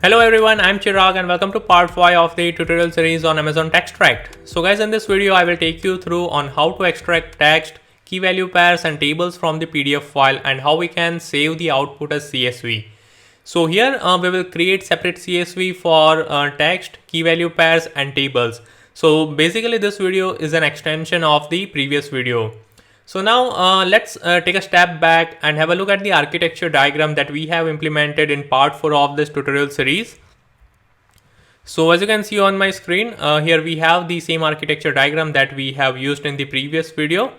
Hello everyone, I'm Chirag and welcome to part 5 of the tutorial series on Amazon Textract. So guys, in this video I will take you through on how to extract text, key value pairs and tables from the PDF file and how we can save the output as CSV. So here we will create separate CSV for text, key value pairs and tables. So basically this video is an extension of the previous video. So now let's take a step back and have a look at the architecture diagram that we have implemented in part 4 of this tutorial series. So as you can see on my screen, here we have the same architecture diagram that we have used in the previous video.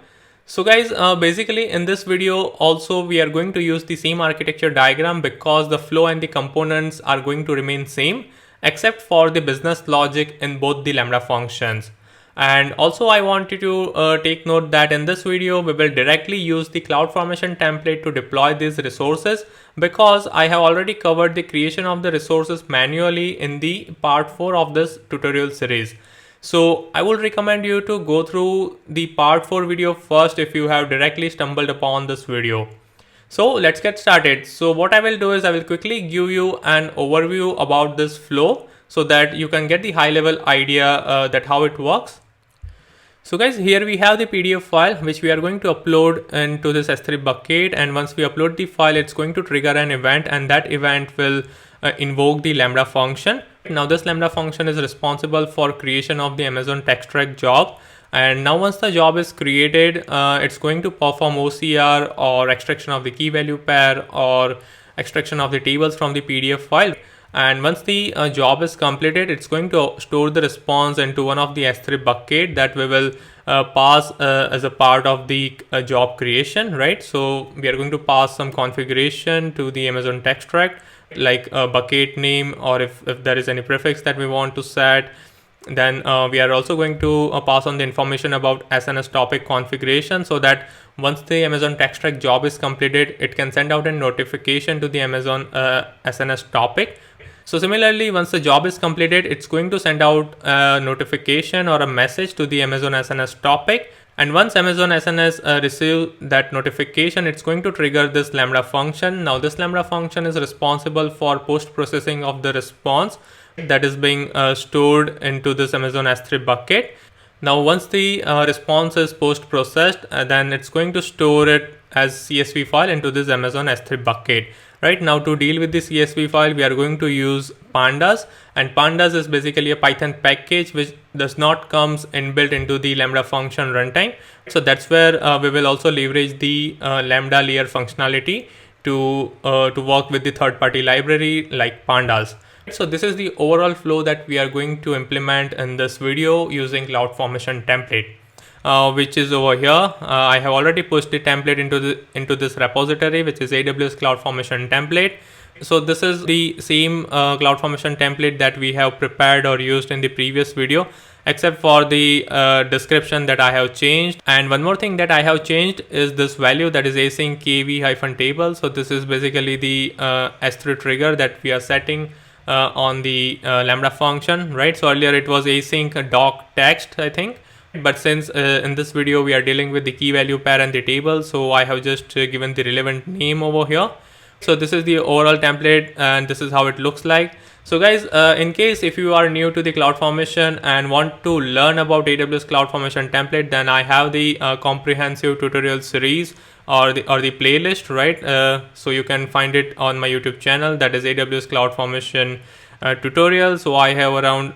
So guys, basically in this video also we are going to use the same architecture diagram because the flow and the components are going to remain same except for the business logic in both the Lambda functions. And also I want you to take note that in this video we will directly use the CloudFormation template to deploy these resources because I have already covered the creation of the resources manually in the part 4 of this tutorial series. So I would recommend you to go through the part 4 video first if you have directly stumbled upon this video. So let's get started. So what I will do is I will quickly give you an overview about this flow so that you can get the high level idea that how it works. So guys, here we have the PDF file which we are going to upload into this S3 bucket, and once we upload the file it's going to trigger an event and that event will invoke the Lambda function. Now this Lambda function is responsible for creation of the Amazon Textract job, and now once the job is created it's going to perform OCR or extraction of the key value pair or extraction of the tables from the PDF file. And once the job is completed, it's going to store the response into one of the S3 bucket that we will pass as a part of the job creation, right? So we are going to pass some configuration to the Amazon Textract like a bucket name, or if there is any prefix that we want to set. Then we are also going to pass on the information about SNS topic configuration so that once the Amazon Textract job is completed, it can send out a notification to the Amazon SNS topic. So similarly, once the job is completed, it's going to send out a notification or a message to the Amazon SNS topic. And once Amazon SNS receive that notification, it's going to trigger this Lambda function. Now this Lambda function is responsible for post processing of the response that is being stored into this Amazon S3 bucket. Now once the response is post processed, then it's going to store it as CSV file into this Amazon S3 bucket. Right now, to deal with the CSV file, we are going to use Pandas, and Pandas is basically a Python package which does not comes inbuilt into the Lambda function runtime. So that's where we will also leverage the Lambda layer functionality to work with the third-party library like Pandas. So this is the overall flow that we are going to implement in this video using CloudFormation template. Which is over here. I have already pushed the template into this repository, which is AWS CloudFormation template. So this is the same CloudFormation template that we have prepared or used in the previous video, except for the description that I have changed. And one more thing that I have changed is this value that is async kv-table. So this is basically the S3 trigger that we are setting on the Lambda function, right? So earlier it was async doc text, I think. But since in this video we are dealing with the key value pair and the table, so I have just given the relevant name over here. So this is the overall template and this is how it looks like. So guys, in case if you are new to the CloudFormation and want to learn about AWS CloudFormation template, then I have the comprehensive tutorial series or the playlist, right? So you can find it on my YouTube channel, that is AWS CloudFormation tutorial. So I have around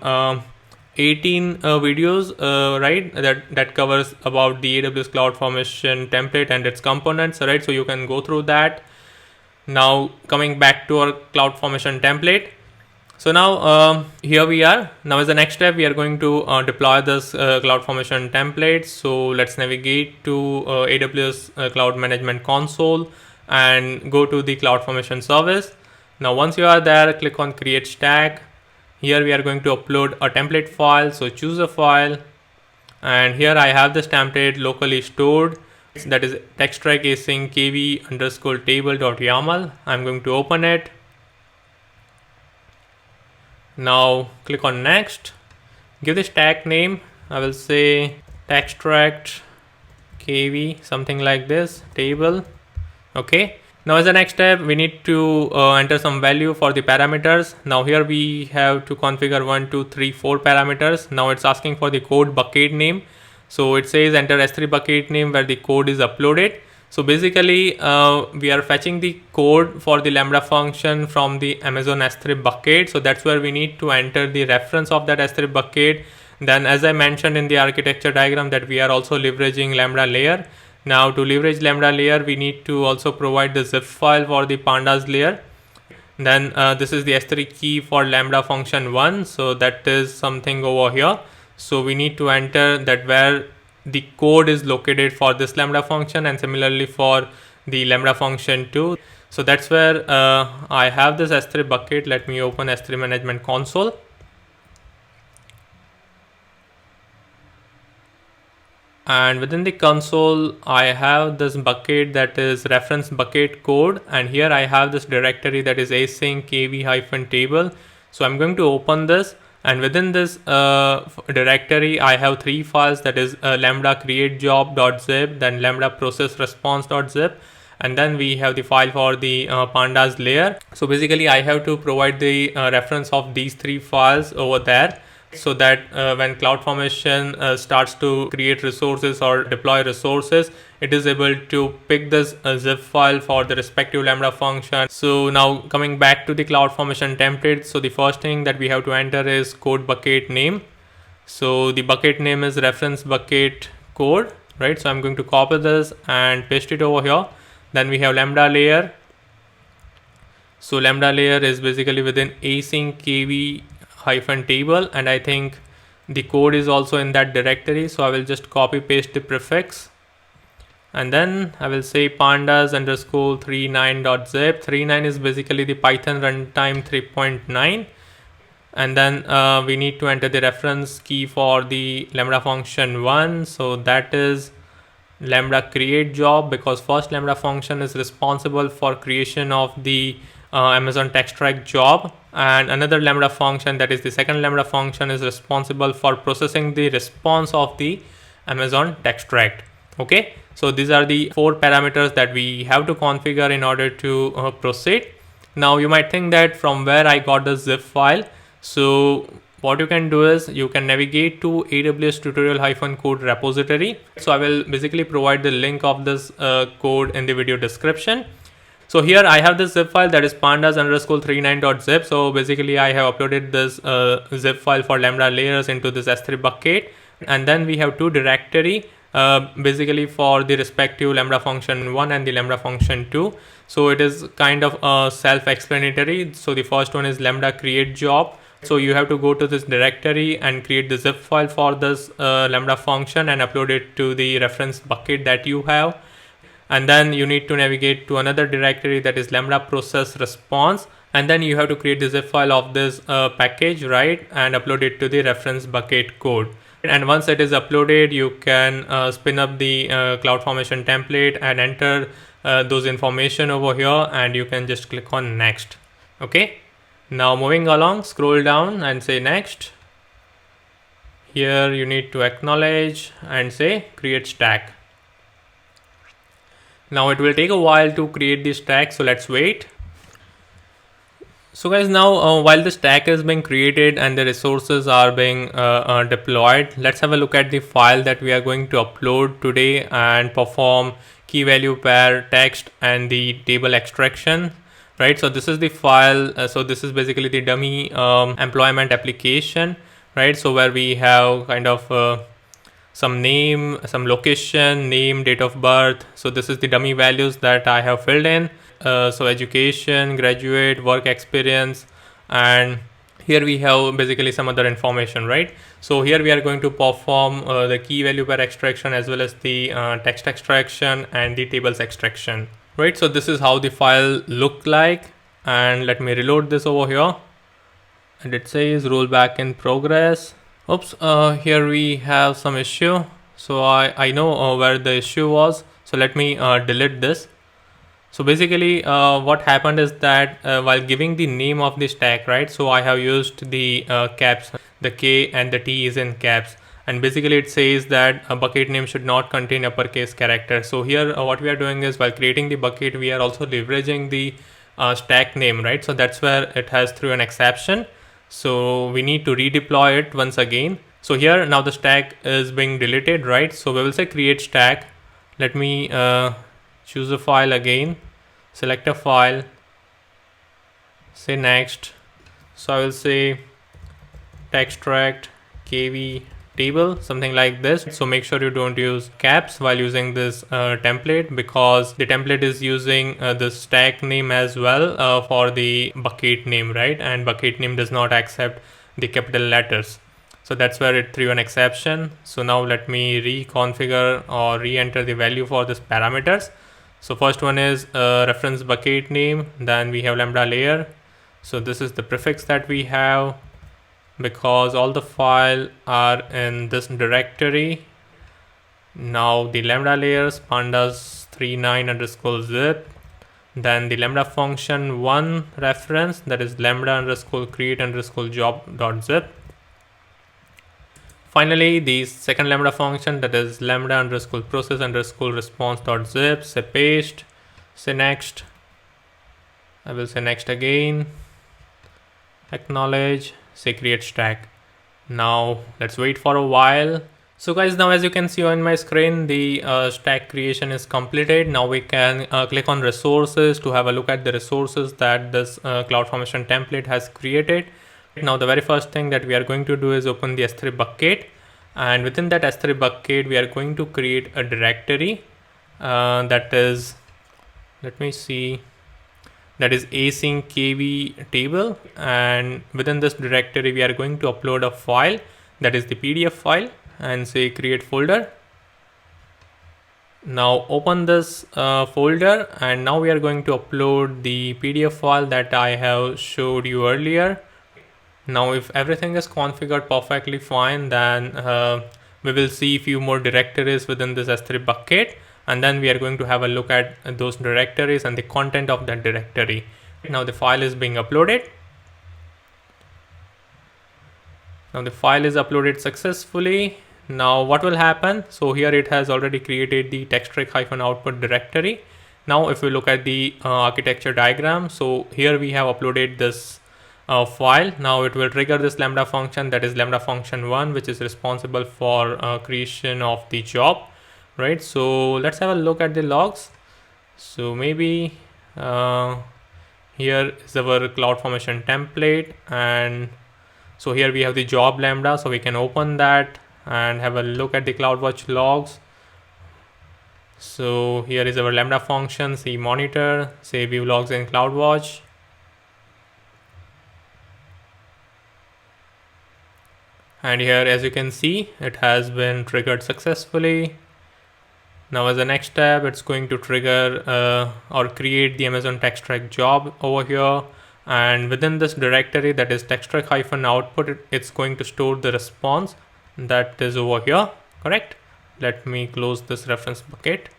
18 videos right, that covers about the AWS CloudFormation template and its components, right? So you can go through that. Now coming back to our CloudFormation template, so now here we are. Now as the next step, we are going to deploy this CloudFormation template. So let's navigate to AWS Cloud Management Console and go to the CloudFormation service. Now once you are there, click on create stack. Here we are going to upload a template file, so choose a file, and here I have this template locally stored, that is textract async kv_table.yaml. I'm going to open it. Now click on next, give the stack name, I will say textract kv, something like this, table. Okay, Now as the next step, we need to enter some value for the parameters. Now here we have to configure 1, 2, 3, 4 parameters. Now it's asking for the code bucket name. So it says enter S3 bucket name where the code is uploaded. So basically we are fetching the code for the Lambda function from the Amazon S3 bucket. So that's where we need to enter the reference of that S3 bucket. Then as I mentioned in the architecture diagram that we are also leveraging Lambda layer. Now to leverage Lambda layer, we need to also provide the zip file for the pandas layer. Then this is the S3 key for Lambda function 1. So that is something over here. So we need to enter that where the code is located for this Lambda function, and similarly for the Lambda function 2. So that's where I have this S3 bucket. Let me open S3 management console. And within the console, I have this bucket that is reference bucket code, and here I have this directory that is async kv-table. So I'm going to open this, and within this directory, I have 3 files, that is lambda create job.zip, then lambda process response.zip, and then we have the file for the pandas layer. So basically I have to provide the reference of these 3 files over there, so that when CloudFormation starts to create resources or deploy resources, it is able to pick this zip file for the respective Lambda function. So now coming back to the CloudFormation template, so the first thing that we have to enter is code bucket name. So the bucket name is reference bucket code, right? So I'm going to copy this and paste it over here. Then we have Lambda layer. So Lambda layer is basically within async kv-table, and I think the code is also in that directory. So I will just copy paste the prefix, and then I will say pandas_39.zip. 39 is basically the Python runtime 3.9, and then we need to enter the reference key for the Lambda function 1. So that is Lambda create job, because first Lambda function is responsible for creation of the Amazon TextRack job, and another Lambda function, that is the second Lambda function, is responsible for processing the response of the Amazon TextRack. Okay, so these are the 4 parameters that we have to configure in order to proceed. Now you might think that from where I got the zip file. So what you can do is you can navigate to AWS tutorial-code repository. So I will basically provide the link of this code in the video description. So here I have this zip file, that is pandas_39.zip. So basically I have uploaded this zip file for Lambda layers into this S3 bucket, and then we have 2 directory basically for the respective Lambda function 1 and the Lambda function 2. So it is kind of self-explanatory. So the first one is Lambda create job. So you have to go to this directory and create the zip file for this Lambda function and upload it to the reference bucket that you have. And then you need to navigate to another directory, that is Lambda process response, and then you have to create the zip file of this package, right, and upload it to the reference bucket code. And once it is uploaded, you can spin up the CloudFormation template and enter those information over here, and you can just click on next. Okay, now moving along, scroll down and say next. Here you need to acknowledge and say create stack. Now it will take a while to create the stack, so let's wait. So guys, now while the stack is being created and the resources are being deployed, let's have a look at the file that we are going to upload today and perform key value pair, text, and the table extraction, right? So this is the file. So this is basically the dummy employment application, right? So where we have kind of some name, some location, name, date of birth. So this is the dummy values that I have filled in. So education, graduate, work experience, and here we have basically some other information, right? So here we are going to perform the key value pair extraction as well as the text extraction and the tables extraction, right? So this is how the file look like, and let me reload this over here, and it says rollback in progress. Oops, here we have some issue. So I know where the issue was. So let me delete this. So basically what happened is that while giving the name of the stack, right, so I have used the caps, the K and the T is in caps, and basically it says that a bucket name should not contain uppercase characters. So here what we are doing is, while creating the bucket, we are also leveraging the stack name, right? So that's where it has through an exception. So we need to redeploy it once again. So here now the stack is being deleted, right? So we will say create stack. Let me choose a file again, select a file, say next. So I will say textract kv table, something like this. So make sure you don't use caps while using this template, because the template is using the stack name as well for the bucket name, right? And bucket name does not accept the capital letters. So that's where it threw an exception. So now let me reconfigure or re-enter the value for this parameters. So first one is reference bucket name, then we have lambda layer. So this is the prefix that we have, because all the file are in this directory. Now the lambda layers pandas 39 underscore zip, then the lambda function one reference, that is lambda underscore create underscore job dot zip. Finally, the second lambda function, that is lambda underscore process underscore response dot zip. Say paste, say next. I will say next again, acknowledge, say create stack. Now let's wait for a while. So guys, now as you can see on my screen, the stack creation is completed. Now we can click on resources to have a look at the resources that this CloudFormation template has created. Now the very first thing that we are going to do is open the S3 bucket, and within that S3 bucket we are going to create a directory that is, let me see, that is async kv table, and within this directory we are going to upload a file, that is the PDF file, and say create folder. Now open this folder, and now we are going to upload the PDF file that I have showed you earlier. Now if everything is configured perfectly fine, then we will see a few more directories within this S3 bucket, and then we are going to have a look at those directories and the content of that directory. Now the file is being uploaded. Now the file is uploaded successfully. Now what will happen? So here it has already created the textract-output directory. Now if we look at the architecture diagram, so here we have uploaded this file. Now it will trigger this lambda function, that is lambda function 1, which is responsible for creation of the job, right? So let's have a look at the logs. So maybe here is our CloudFormation template, and so here we have the job lambda, so we can open that and have a look at the CloudWatch logs. So here is our lambda function, see monitor, say view logs in CloudWatch. And here, as you can see, it has been triggered successfully. Now as the next step, it's going to trigger or create the Amazon Textract job over here. And within this directory, that is textract-output, it's going to store the response that is over here, correct? Let me close this reference bucket.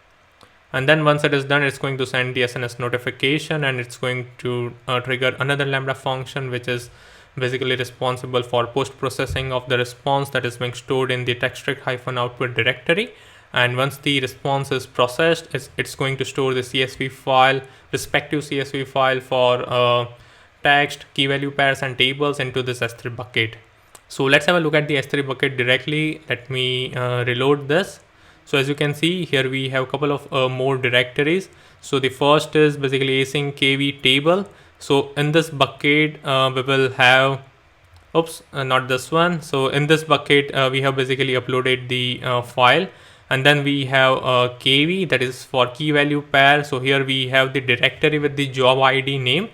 And then once it is done, it's going to send the SNS notification, and it's going to trigger another lambda function, which is basically responsible for post-processing of the response that is being stored in the textract-output directory. And once the response is processed, it's going to store the CSV file, respective CSV file for text, key value pairs, and tables into this S3 bucket. So let's have a look at the S3 bucket directly. Let me reload this. So as you can see here, we have a couple of more directories. So the first is basically async kv table. So in this bucket, we will have, not this one. So in this bucket, we have basically uploaded the file, and then we have kv, that is for key value pair. So here we have the directory with the job ID name.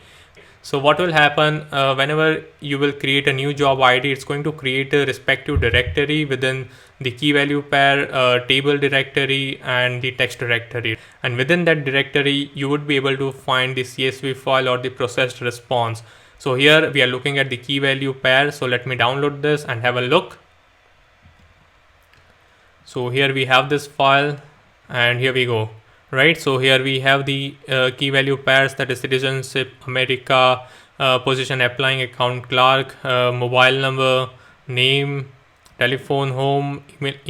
So what will happen whenever you will create a new job ID, it's going to create a respective directory within the key value pair, table directory, and the text directory. And within that directory, you would be able to find the CSV file or the processed response. So here we are looking at the key value pair. So let me download this and have a look. So here we have this file, and here we go. Right, so here we have the key value pairs, that is citizenship, America, position applying, account clerk, mobile number, name, telephone, home,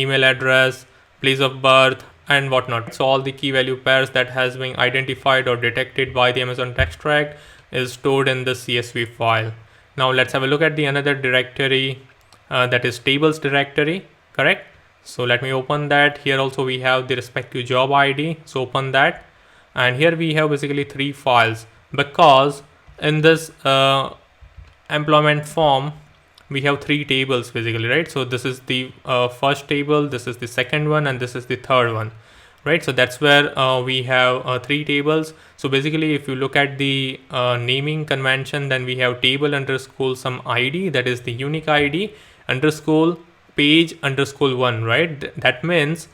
email address, place of birth, and whatnot. So all the key value pairs that has been identified or detected by the Amazon Textract is stored in the CSV file. Now let's have a look at the another directory, that is tables directory, correct? So let me open that. Here also we have the respective job ID. So open that, and here we have basically 3 files, because in this employment form we have 3 tables basically, right? So this is the first table, this is the second one, and this is the third one, right? So that's where we have 3 tables. So basically if you look at the naming convention, then we have table underscore some ID, that is the unique ID, underscore page underscore 1, right? That means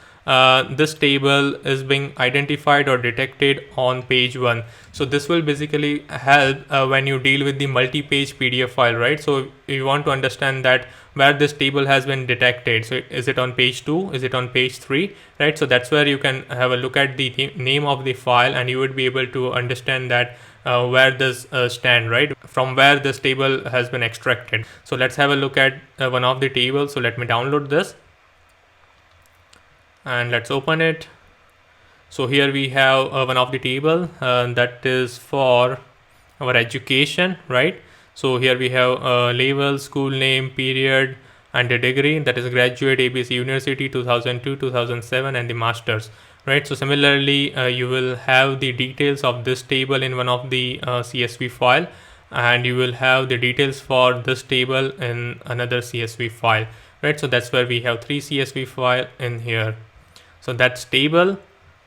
this table is being identified or detected on page 1. So this will basically help when you deal with the multi-page PDF file, right? So you want to understand that where this table has been detected. So is it on page 2? Is it on page 3? Right? So that's where you can have a look at the name of the file, and you would be able to understand that where this stand, right? From where this table has been extracted. So let's have a look at one of the tables. So let me download this, and let's open it. So here we have one of the table that is for our education, right? So here we have label, school name, period, and the degree, that is graduate ABC University 2002, 2007, and the masters, right? So similarly you will have the details of this table in one of the CSV file, and you will have the details for this table in another CSV file, right? So that's where we have 3 CSV file in here. So that's table.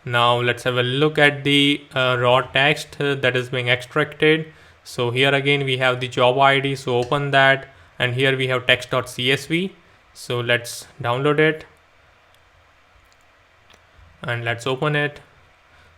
Now let's have a look at the raw text that is being extracted. So here again we have the job ID. So open that, and here we have text.csv. So let's download it, and let's open it.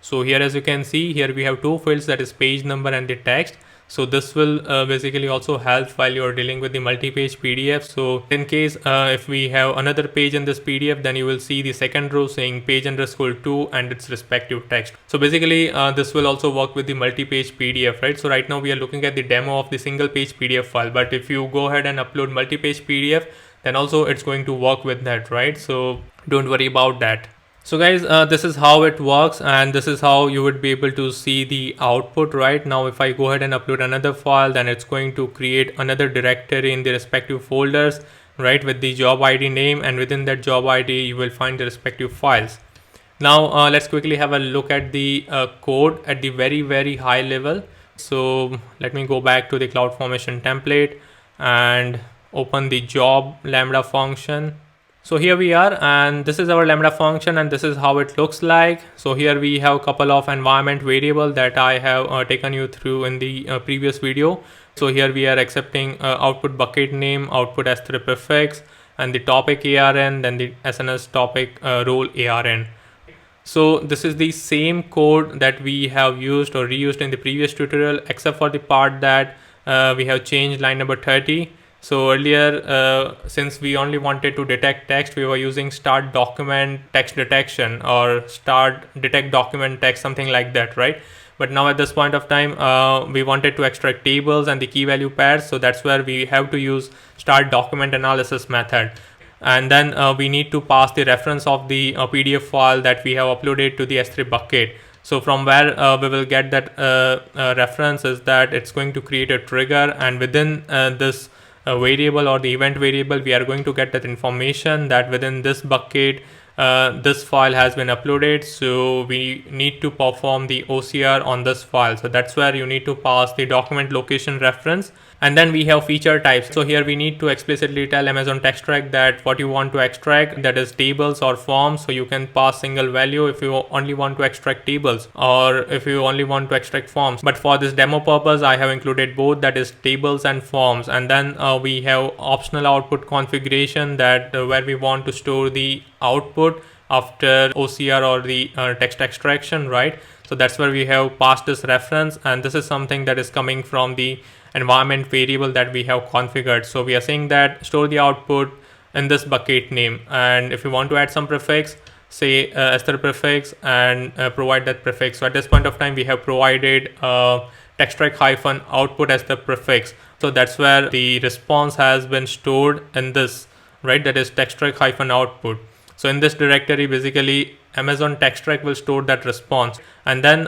So here, as you can see, here we have 2 fields, that is page number and the text. So this will basically also help while you're dealing with the multi-page PDF. So in case if we have another page in this PDF, then you will see the second row saying page underscore 2 and its respective text. So basically this will also work with the multi-page PDF, right? So right now we are looking at the demo of the single page PDF file, but if you go ahead and upload multi-page PDF, then also it's going to work with that, right? So don't worry about that. So guys, this is how it works, and this is how you would be able to see the output. Right now if I go ahead and upload another file, then it's going to create another directory in the respective folders, right, with the job ID name, and within that job ID you will find the respective files. Now let's quickly have a look at the code at the very high level. So let me go back to the CloudFormation template and open the job lambda function. So here we are, and this is our lambda function, and this is how it looks like. So here we have a couple of environment variable that I have taken you through in the previous video. So here we are accepting output bucket name, output S3 prefix, and the topic ARN, then the SNS topic role ARN. So this is the same code that we have used or reused in the previous tutorial, except for the part that we have changed line number 30. So earlier, since we only wanted to detect text, we were using start document text detection or start detect document text, something like that, right? But now at this point of time, we wanted to extract tables and the key value pairs. So that's where we have to use start document analysis method. And then we need to pass the reference of the PDF file that we have uploaded to the S3 bucket. So from where we will get that reference is that it's going to create a trigger, and within this variable or the event variable, we are going to get that information that within this bucket this file has been uploaded. So we need to perform the OCR on this file. So that's where you need to pass the document location reference. And then we have feature types. So here we need to explicitly tell Amazon Textract that what you want to extract, that is tables or forms. So you can pass single value if you only want to extract tables, or if you only want to extract forms. But for this demo purpose, I have included both, that is tables and forms. And then we have optional output configuration, that where we want to store the output after OCR or the text extraction, right? So that's where we have passed this reference, and this is something that is coming from the environment variable that we have configured. So we are saying that store the output in this bucket name, and if you want to add some prefix, say S3 prefix, and provide that prefix. So at this point of time, we have provided Textract-output as the prefix. So that's where the response has been stored in this right? That is texttrack-output. So in this directory, basically Amazon texttrack will store that response, and then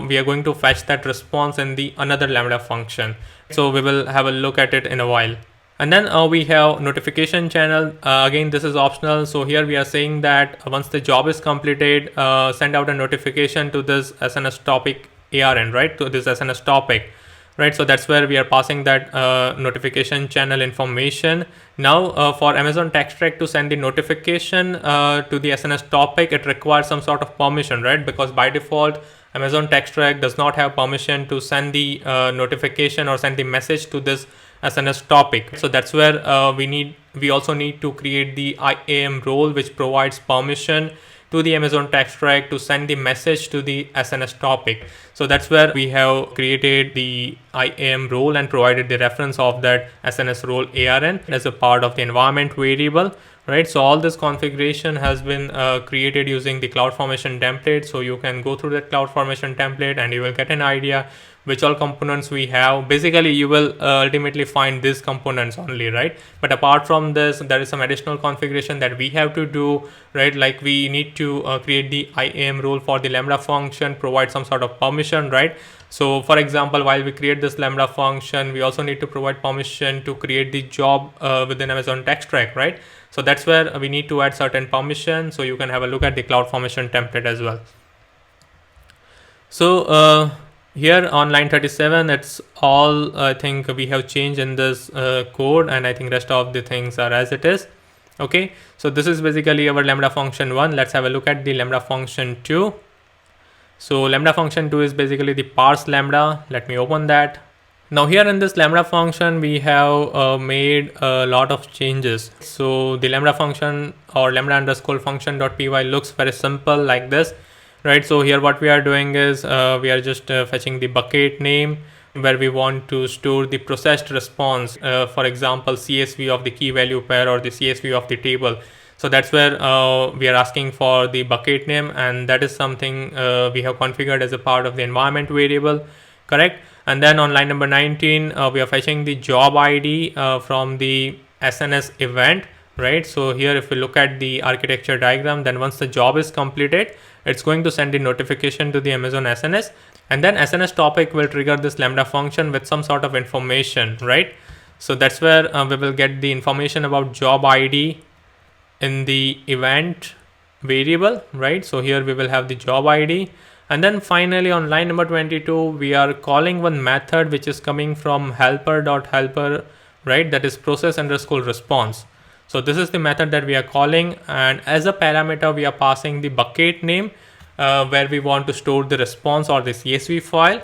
we are going to fetch that response in the another Lambda function. So we will have a look at it in a while. And then we have notification channel. Again, this is optional. So here we are saying that once the job is completed, send out a notification to this SNS topic ARN, right? To this SNS topic, right? So that's where we are passing that notification channel information. Now for Amazon texttrack to send the notification to the SNS topic, it requires some sort of permission, right? Because by default, Amazon texttrack does not have permission to send the notification or send the message to this SNS topic. So that's where we also need to create the IAM role, which provides permission to the Amazon texttrack to send the message to the SNS topic. So that's where we have created the IAM role and provided the reference of that SNS role ARN as a part of the environment variable, right? So all this configuration has been created using the CloudFormation template. So you can go through that CloudFormation template and you will get an idea which all components we have. Basically you will ultimately find these components only, right? But apart from this, there is some additional configuration that we have to do, right? Like we need to create the IAM role for the Lambda function, provide some sort of permission, right? So for example, while we create this Lambda function, we also need to provide permission to create the job within Amazon texttrack, right? So that's where we need to add certain permission. So you can have a look at the CloudFormation template as well. So here on line 37, it's all I think we have changed in this code, and I think rest of the things are as it is. Okay, so this is basically our Lambda function 1. Let's have a look at the Lambda function 2. So Lambda function 2 is basically the parse Lambda. Let me open that. Now here in this Lambda function, we have made a lot of changes. So the Lambda function or Lambda underscore function.py looks very simple like this, right? So here what we are doing is we are just fetching the bucket name where we want to store the processed response, for example, CSV of the key value pair or the CSV of the table. So that's where we are asking for the bucket name, and that is something we have configured as a part of the environment variable, correct? And then on line number 19, we are fetching the job ID from the SNS event, right? So here if we look at the architecture diagram, then once the job is completed, it's going to send the notification to the Amazon SNS, and then SNS topic will trigger this Lambda function with some sort of information, right? So that's where we will get the information about job ID in the event variable, right? So here we will have the job ID. And then finally on line number 22, we are calling one method which is coming from helper.helper, right? That is process underscore response. So this is the method that we are calling, and as a parameter, we are passing the bucket name where we want to store the response or the CSV file.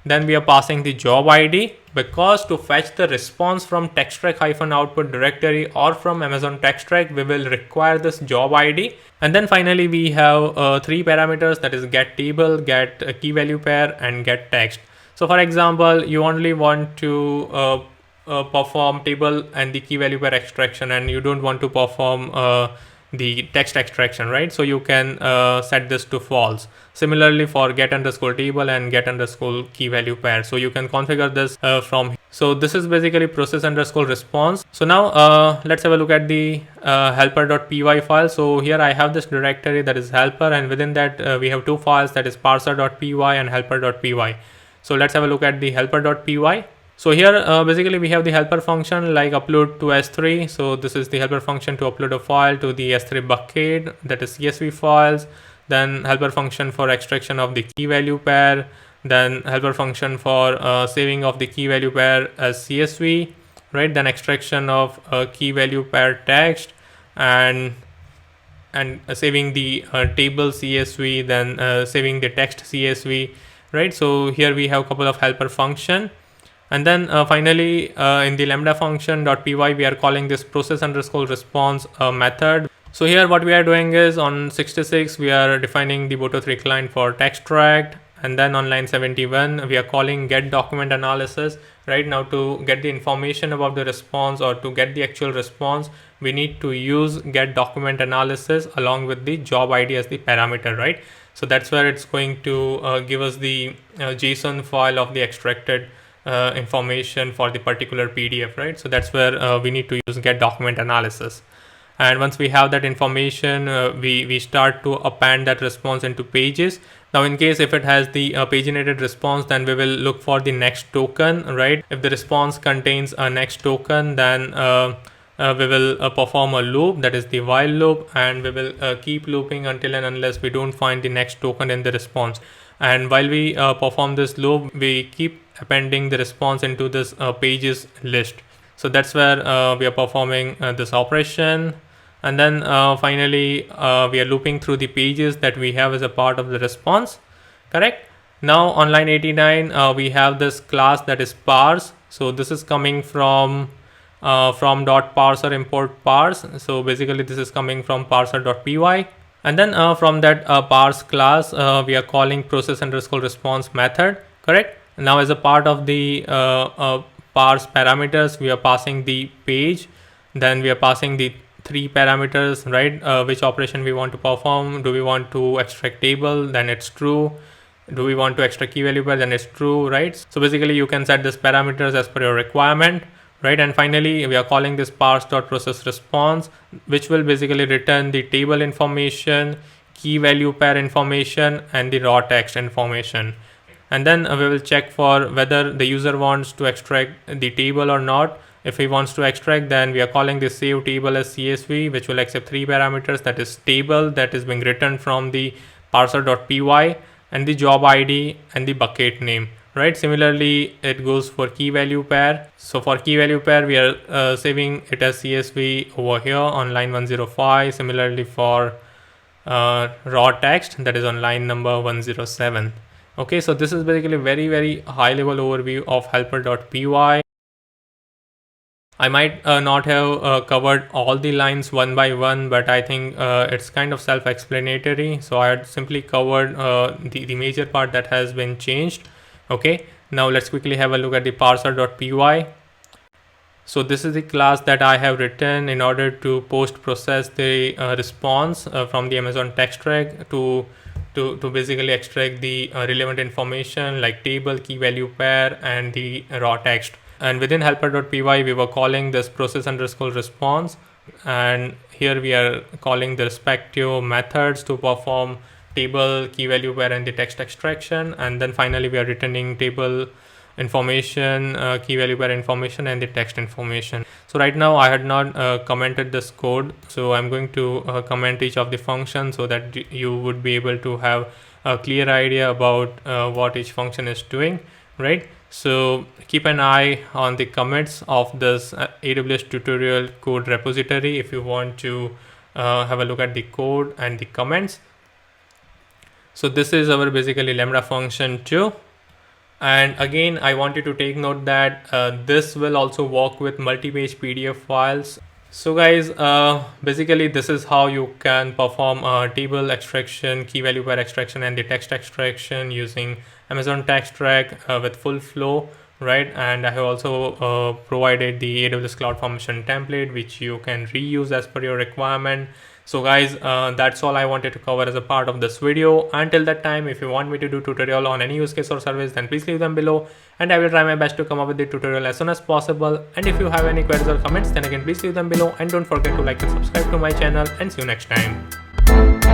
Then we are passing the job ID, because to fetch the response from texttrack-output directory or from Amazon texttrack, we will require this job ID. And then finally, we have 3 parameters, that is get table, get key value pair, and get text. So for example, you only want to perform table and the key value pair extraction, and you don't want to perform the text extraction, right? So you can set this to false. Similarly for get underscore table and get underscore key value pair. So you can configure this from. So this is basically process underscore response. So now let's have a look at the helper.py file. So here I have this directory that is helper, and within that we have 2 files, that is parser.py and helper.py. So let's have a look at the helper.py. So here basically we have the helper function like upload to S3. So this is the helper function to upload a file to the S3 bucket, that is CSV files. Then helper function for extraction of the key value pair. Then helper function for saving of the key value pair as CSV, right? Then extraction of key value pair text and saving the table CSV, then saving the text CSV, right? So here we have a couple of helper function. And then finally in the lambda function.py, we are calling this process underscore response method. So here what we are doing is on 66, we are defining the Boto3 client for texttrack. And then on line 71, we are calling get document analysis. Right now, to get the information about the response or to get the actual response, we need to use get document analysis along with the job ID as the parameter, right? So that's where it's going to give us the JSON file of the extracted information for the particular PDF, right? So that's where we need to use get document analysis. And once we have that information, we start to append that response into pages. Now in case if it has the paginated response, then we will look for the next token, right? If the response contains a next token, then we will perform a loop, that is the while loop, and we will keep looping until and unless we don't find the next token in the response. And while we perform this loop, we keep appending the response into this pages list. So that's where we are performing this operation. And then finally we are looping through the pages that we have as a part of the response. Correct. Now on line 89 we have this class that is parse. So this is coming from .parser import parse. So basically this is coming from parser.py. And then from that parse class we are calling process underscore response method. Correct. Now as a part of the parse parameters, we are passing the page, then we are passing the 3 parameters, right? Which operation we want to perform. Do we want to extract table? Then it's true. Do we want to extract key value pair? Then it's true, right? So basically you can set this parameters as per your requirement, right? And finally we are calling this parse.process response, which will basically return the table information, key value pair information, and the raw text information. And then we will check for whether the user wants to extract the table or not. If he wants to extract, then we are calling this save table as CSV, which will accept 3 parameters, that is table that is being written from the parser.py, and the job ID and the bucket name, right? Similarly it goes for key value pair. So for key value pair we are saving it as CSV over here on line 105. Similarly for raw text, that is on line number 107. Okay, so this is basically very high level overview of helper.py. I might not have covered all the lines one by one, but I think it's kind of self-explanatory. So I had simply covered the major part that has been changed. Okay, now let's quickly have a look at the parser.py. So this is the class that I have written in order to post process the response from the Amazon TextRag to basically extract the relevant information like table, key value pair, and the raw text. And within helper.py we were calling this process underscore response, and here we are calling the respective methods to perform table, key value pair, and the text extraction. And then finally we are returning table information, key value pair information, and the text information. So right now I had not commented this code, so I'm going to comment each of the functions so that you would be able to have a clear idea about what each function is doing, right? So keep an eye on the commits of this AWS tutorial code repository if you want to have a look at the code and the comments. So this is our basically Lambda function 2. And again, I want you to take note that this will also work with multi-page PDF files. So guys, basically this is how you can perform table extraction, key value pair extraction, and the text extraction using Amazon TextRag with full flow, right? And I have also provided the AWS CloudFormation template, which you can reuse as per your requirement. So guys, that's all I wanted to cover as a part of this video. Until that time, if you want me to do tutorial on any use case or service, then please leave them below and I will try my best to come up with the tutorial as soon as possible. And if you have any queries or comments, then again please leave them below, and don't forget to like and subscribe to my channel, and see you next time.